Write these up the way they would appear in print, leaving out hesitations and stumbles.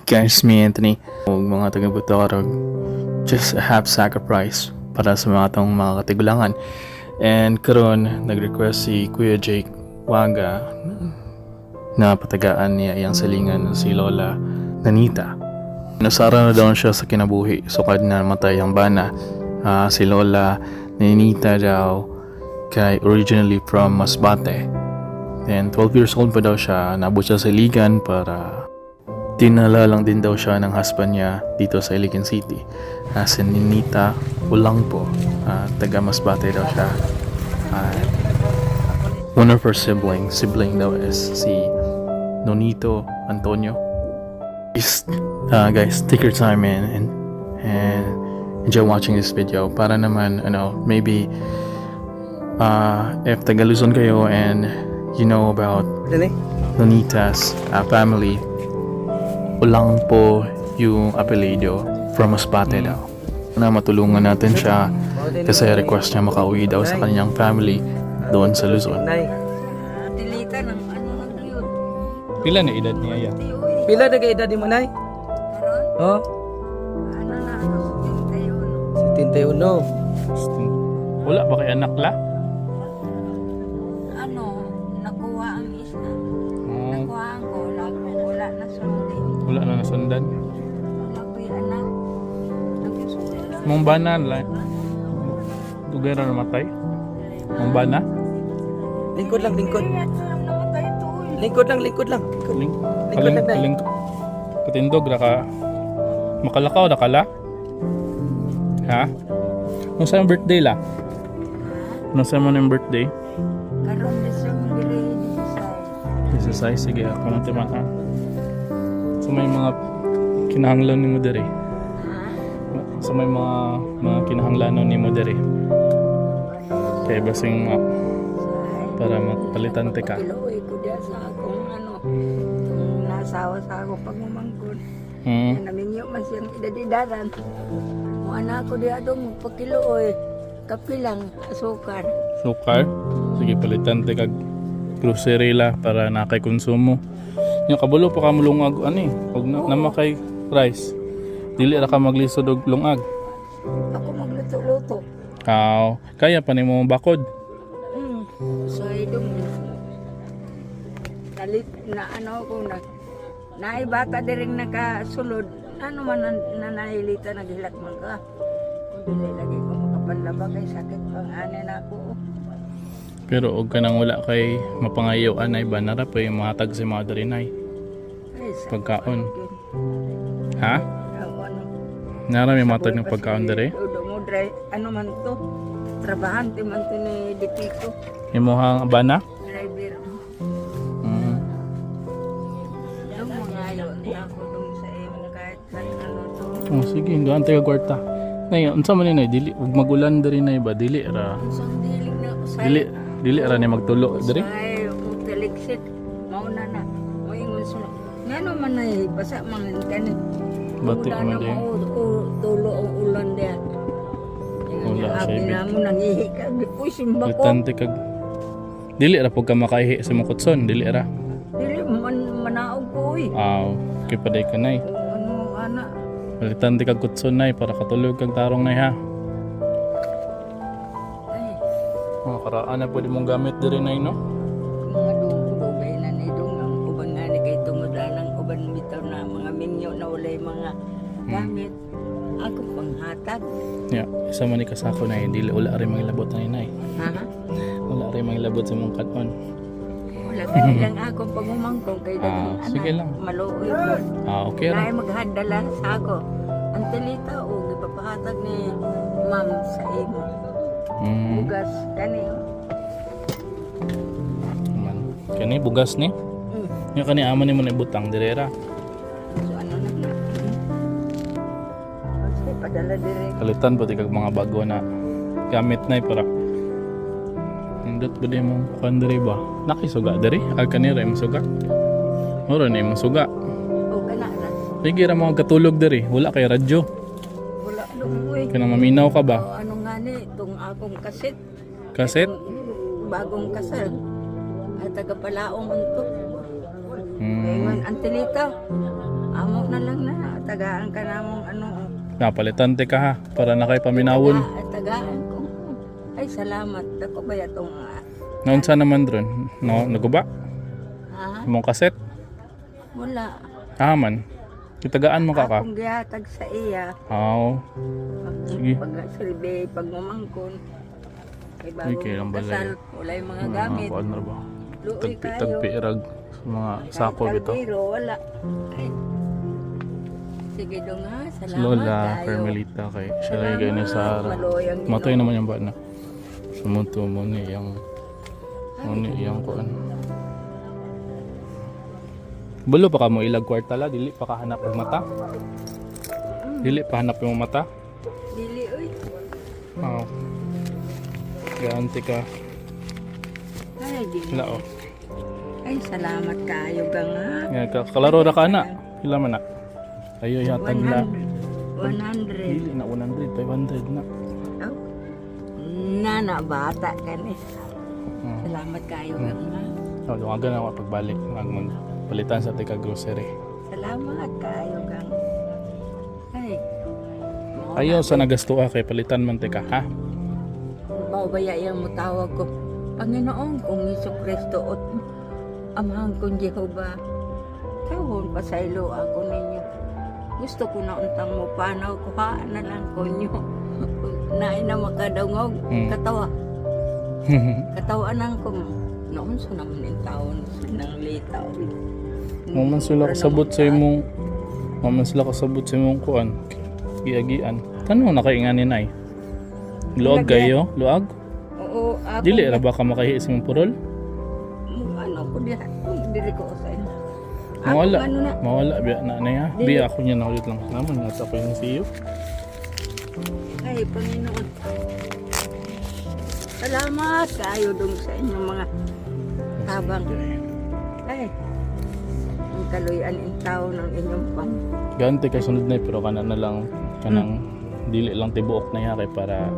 Guys, me Anthony, ug mga taga-Butarog, just a half sacrifice para sa mga tong mga katigulangan. And karon nag-request si Kuya Jake Waga na patagaan niya iyang salingan si Lola Nanita. Nasara na daw siya sa kinabuhi, sukad na matay ang bana. Si Lola Nanita daw kay originally from Masbate. And 12 years old pa daw siya, nabot siya sa Iligan para dinala lang din daw siya ng husband niya dito sa Iligan City. Si Ninita Ulangpo, taga Masbate daw siya. One of her sibling daw is si Nonito Antonio. Guys, take your time and enjoy watching this video para naman maybe if taga Luzon kayo and you know about Nonita's family, ulang po yung apelido from Masbate daw. Na matulungan natin siya kasi request niya makauwi daw sa kanyang family doon sa Luzon. Dilita ng ano na yun. Pila na edad niya ya? Pila na edad ni Manay? Karon, Oh, ano na, yung yun. 71. Wala ba kay anak la? Ano, nakuha ang isa. Oh, Nakuha ang ko, wala na sundi. wala na nasundan. Wala ko yung anak. Nagsusunod. Mong bana la. Tugay na namatay. Mong bana? Lingkod lang. Kaya ito lang namatay ito eh. Lingkod lang. Kaling. Lingkod lang, Day. Kaling. Katindog ra ka. Makalakaw na kala? Ha? Nung saan yung birthday la? Nung saan mo na yung birthday? Karon December 16. Sige, ako na timaan. So may mga kinahanglan ni mo dere. So may mga kinahanglanon ni mo dere. Kaya basing para mapalitan te ka. Kiloy ko diya sa akong ano. Kung nasawa sa akong pagmamangkod. Naminyo man siyang idadidaran. Kung anak ko diya doon magpakiloy. Kapilang asukar. Sukar. Sige, palitan te kag grocery la para nakay konsumo. Yung kabulo pa ka mulungag ani, pag namakay rice. Dili ra ka maglisod og lungag. Ako magluto-luto. Kaya pa nimo bakod. So idong talit na ano ko na naibata diring nakasulod. Ano man nanahilita naghilak man ka. Kung dili lagi ko makapanlaba kay sakit pang ani na ako. Pero og kanang wala kay mapangayaw anay ba nara pa yung matag si mga darinay. Ay, sakit Pagkaon. pa yun. Ha? Ano, Nara may matag ng pagkaon dere. Udo mo dry, ano man to? Trabahante man to ni Dipiko. Imuhang bana? Driver. Mm. Yung mga yun, ako dun sa imo kahit ano to. Oh, sige, doon tayo kwarta. Nay, unsa man ni dili ug magulan diri nay ba dili ra. Isang diling na ako sa Dili ra ni magtulo diri. Ay, utaliksik. Mauna na. Moingon sila. Nga naman na basa man kani. Bati Wala man na din. tulo ang ulan diya. Wala, Abi say, na mo nangihi ka. Di ko simba ko. Litante kag dili ra pag ka makaihi sa mukotson, dili ra. Dili manaog ko eh. Kay paday ka nay. Ano, ana. Litante kag kutson nay para katulog kag tarong nay ha. Ay, Mga karaan na pwede mong gamit diri nay no. mga dugay na ni dong ang uban nga ni kay tungod lang uban bitaw na mga minyo na walay mga gamit. Ako panghatag. Ya, isa man ni kasako nay dili wala rin mga labot na nay. Ha? Wala rin mga labot sa mong kanon. Wala ka lang akong pagmumangkong kay dagang sige lang. Maluoy ko. Okay ra. Dahil maghadala sa ako. Ang talita o ipapahatag ni ma'am sa imo. Bugas kani. Man. Kani bugas ni. Nga kani amo nimo na ibutang direra. So ano na. Kasi padala dire. Kalitan pati kag mga bago na gamit nay para indot ba di mo kuan diri ba? Nakisuga diri? Kanira imong suga. Oro ni imong suga. O kana na. Sige ra mo katulog diri. Wala kay radyo. Wala lumoy. Kanang maminaw ka ba? O ano nga ni itong akong kasit. Kaset? Bagong kasal. Ay taga Palaong unto. Hmm. Ngayon ang talita. amo na lang na, tagaan ka na mong ano. Napalitan te ka ha, para na kay paminawon. Tagaan ko. Ay, salamat. Ako ba itong, Naunsa naman dron? No, naguba? ha? Imong kaset? Wala. Man. Kitagaan mo ka ka? Akong gihatag sa iya. Oo. Sige. Pag silbi, pag mamangkon. Kay bago Okay, lang balay. kasal, wala yung mga gamit. Kuan na ba? Luoy kayo. Tagpi irag sa mga sako bito. Kaldero, wala. Ay. Sige dong ha, Si salamat Lola, kayo. Carmelita kay siya lagi kayo ni Sara. Maloyang Matay naman yung bana. Sumunto mo ni yung kuan. Bulo pa ka mo ilag kwartala, dili pa ka hanap ng mata. Dili pa hanap yung mata. Dili, uy. Oo. Gaanti ka. Ay, dili. Wala oh. Ay, salamat kayo gang ha. Nga ka kalaro ra ka na. Pila man na. Ayo yatag na. 100. Dili na 100, 500 na. Oh. Nana, bata ka ni. Hmm. Salamat kayo gang ha. Oh, dungagan ako pagbalik magpalitan sa tika grocery. Salamat kayo gang. Ay. Ayaw sa nagasto kay palitan man tika ha. Babayaan mo tawag ko. Panginoon kong Hesus Kristo at Amahang kong Jehova. Tawon pasaylo ako ninyo. Gusto ko na untang mo panaw ko haan na lang ko nyo. Nain na makadangog. Katawa. Katawaan ko. Noon sa naman yung taon ng litaw. Maman sila kasabot sa imong kuan. Giagian. Kano na kay ingani nay? Luag kayo? Luag? Oo, ako. Dili ra ba ka makahi sa imong purol? Ano ko diha. Dili ko sa inyo. Mawala. Ano na? Mawala biya na niya. Dili. Biya ako niya na ulit lang. Naman nga sa ko yung siyo. Ay, Panginoon. Salamat kayo dong sa inyong mga tabang. Ay, ang kaluyan in tao ng inyong pang. Ganti kay sunod na pero kana na lang kanang dili lang tibuok na ya kay para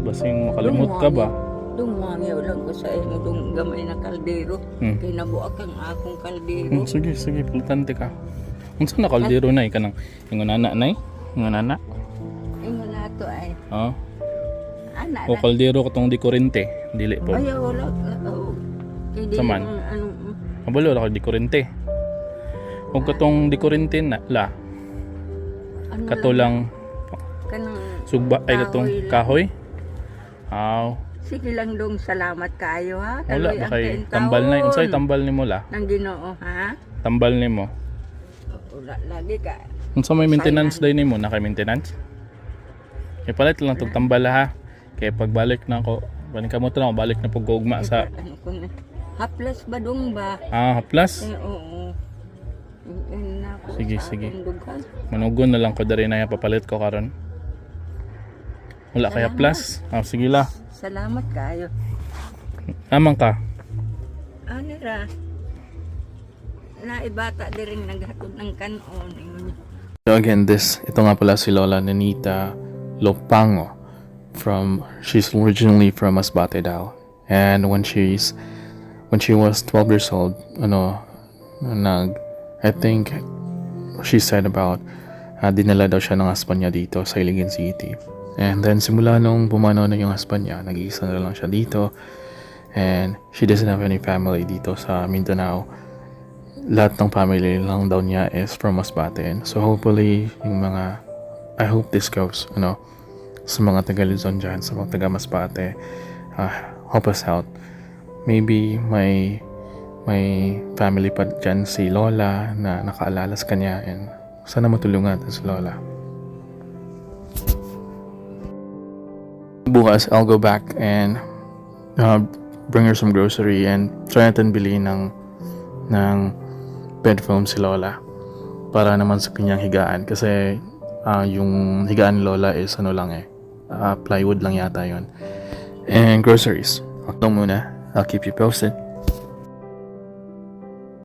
basing makalimot ka ba? Dumangyaw lang ko sa inyo dong gamay na kaldero. Kay nabuak ang akong kaldero. Sige, pultante ka. Unsa na kaldero nay kanang ingon ana nay? Ingon ana? Ingon na to ay. Oh. Ana O kaldero katong di kurente, dili po. ay, wala. Kay di Saman? ano. Mabalo ra kay di kurente. O katong di kurente na la Ano kato lang kanang sugba ay katong kahoy. Aw, sige lang dong salamat kayo ha. wala Kaluyan ba kay kain tambal nay? taon Unsay tambal nimo la? ng Ginoo ha. Tambal nimo. Wala lagi ka. Unsa may maintenance day nimo na kay maintenance? Kay palit lang tog tambal ha. Kay pagbalik na ko, balik ka mo to na balik na pug gugma sa Ano ko na. Haplas ba dong ba? plus. Oo. Na ako Sige, sa sige. akong dugan. Manugon na lang ko diri na papalit ko karon. Wala kaya plus. Sige la. Salamat kayo. Amang ka. Ano ra? Naibata di rin naghatod ng kanon. Ingon niya. So again, ito nga pala si Lola Nenita Lopango. She's originally from Masbate Dao. And when she was 12 years old, I think she said about dinala daw siya ng husband niya dito sa Iligan City. And then simula nung pumanaw na yung husband niya, nag-iisa na lang siya dito. And she doesn't have any family dito sa Mindanao. Lahat ng family lang daw niya is from Masbate. So hopefully, I hope this goes, sa mga taga Luzon dyan, sa mga taga Masbate, help us out. Maybe may family pa dyan si Lola na nakaalala sa kanya, and sana matulungan natin si Lola. Bukas, I'll go back and bring her some grocery and try natin bilhin ng bed foam si Lola para naman sa kanyang higaan, kasi yung higaan ni Lola is plywood lang yata yon. And groceries, ako muna, I'll keep you posted.